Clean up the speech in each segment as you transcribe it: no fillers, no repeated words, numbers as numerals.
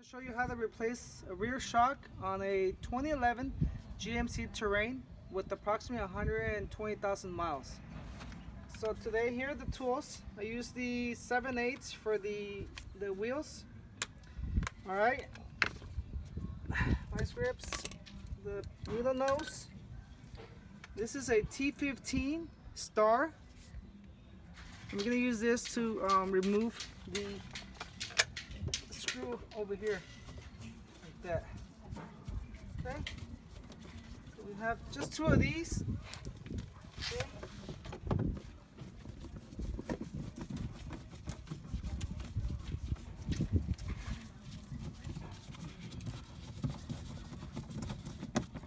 show you how to replace a rear shock on a 2011 GMC Terrain with approximately 120,000 miles. So today here are the tools. I use the 7/8 for the wheels. Alright, vice grips, the needle nose. This is a T15 star. I'm going to use this to remove the screw over here, like that. Okay, so we have just two of these. Okay.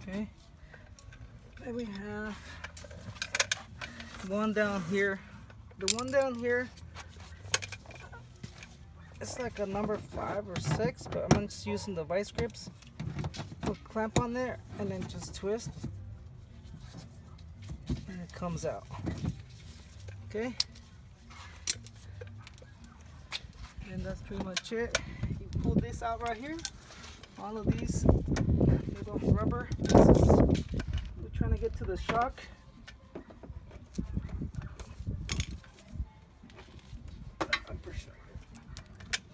Okay, then we have one down here. The one down here, it's like a number 5 or 6, but I'm just using the vice grips. Put a clamp on there and then just twist, and it comes out. Okay, and that's pretty much it. You pull this out right here. All of these little rubber pieces. We're trying to get to the shock.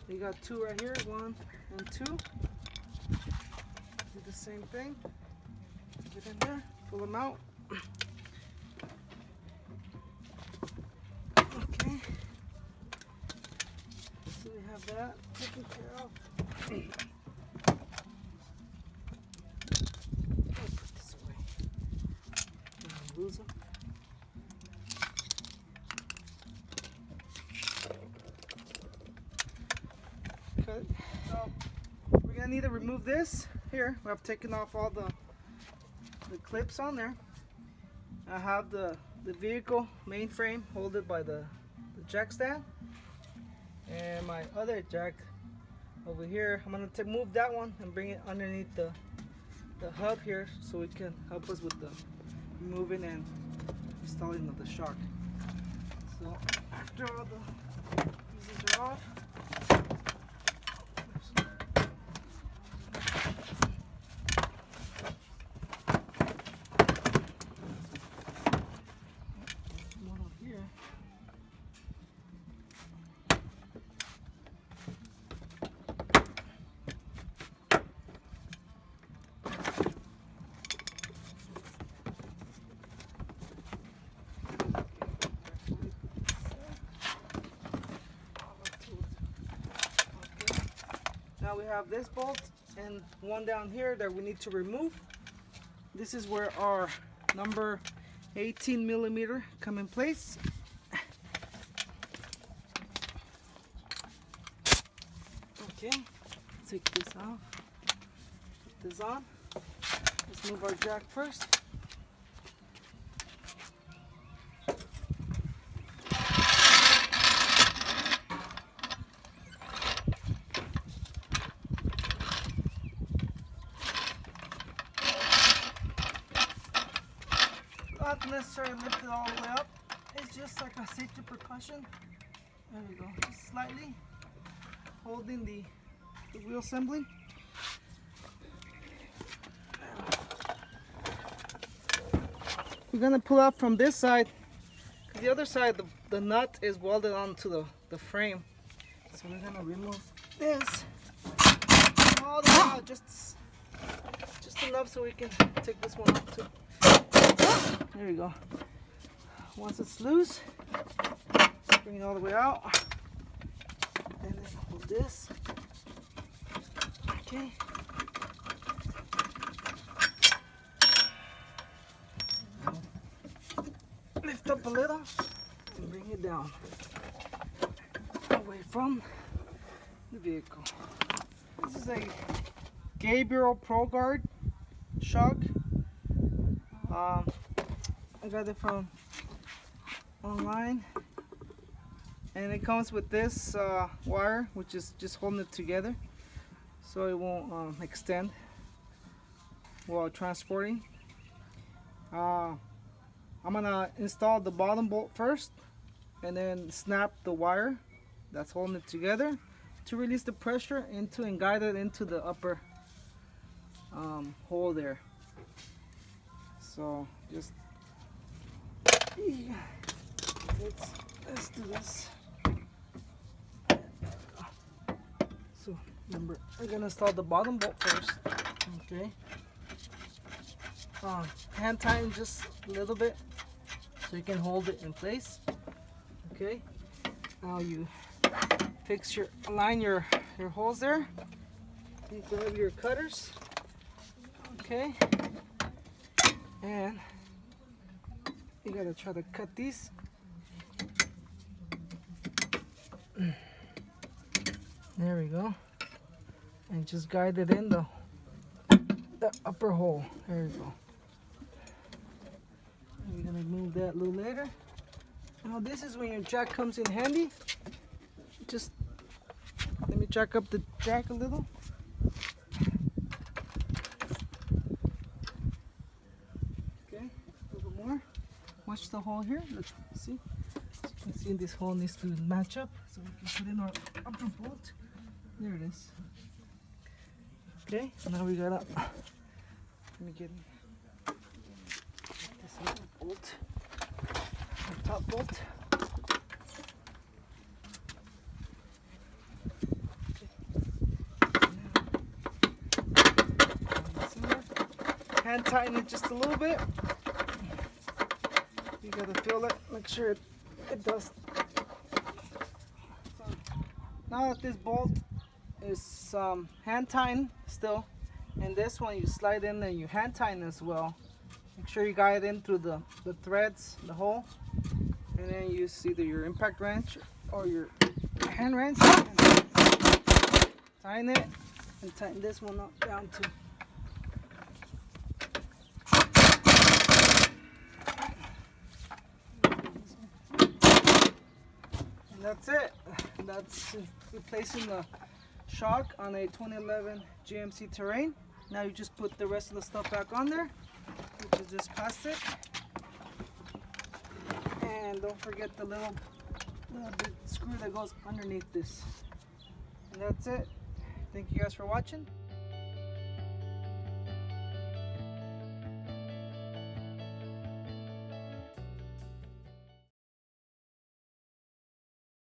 You got two right here, 1 and 2. Do the same thing. Get in there, pull them out. Okay. So we have that taken care of. I'll put this away. Don't lose them. So we're gonna need to remove this here. I've taken off all the clips on there. I have the vehicle mainframe holded by the jack stand, and my other jack over here. I'm gonna move that one and bring it underneath the hub here, so it can help us with the removing and installing of the shock. So after all the pieces are off, now we have this bolt and one down here that we need to remove. This is where our number 18 millimeter come in place. Okay, take this off, put this on. Let's move our jack first. Not necessarily lift it all the way up. It's just like a safety precaution. There we go. Just slightly holding the wheel assembly. We're gonna pull out from this side, because the other side, the nut is welded onto the frame. So we're gonna remove this all the way out, just enough so we can take this one off too. There we go. Once it's loose, bring it all the way out, and then hold this. Okay. Lift up a little and bring it down, away from the vehicle. This is a Gabriel Pro Guard shock. I got it from online, and it comes with this wire, which is just holding it together so it won't extend while transporting. I'm gonna install the bottom bolt first and then snap the wire that's holding it together to release the pressure into and guide it into the upper hole there. So just let's do this. So remember, we're gonna install the bottom bolt first. Okay. Hand tighten just a little bit so you can hold it in place. Okay. Now you align your holes there. You grab your cutters. Okay. And you gotta try to cut these. There we go. And just guide it in the upper hole. There we go. We're gonna move that a little later. Now this is when your jack comes in handy. Just let me jack up the jack a little. Okay, a little more. Watch the hole here. Let's see. As you can see, this hole needs to match up, so we can put in our upper bolt. There it is. Okay, now we gotta. Let me get this little bolt, the top bolt. Hand tighten it just a little bit. You gotta feel it, make sure it does. So now that this bolt is hand tightened still, and this one you slide in and you hand tighten as well. Make sure you guide in through the threads, the hole, and then use either your impact wrench or your hand wrench. Tighten it and tighten this one up down too. And that's it. That's replacing the shock on a 2011 GMC Terrain. Now you just put the rest of the stuff back on there, which is just plastic. And don't forget the little bit screw that goes underneath this. And that's it. Thank you guys for watching.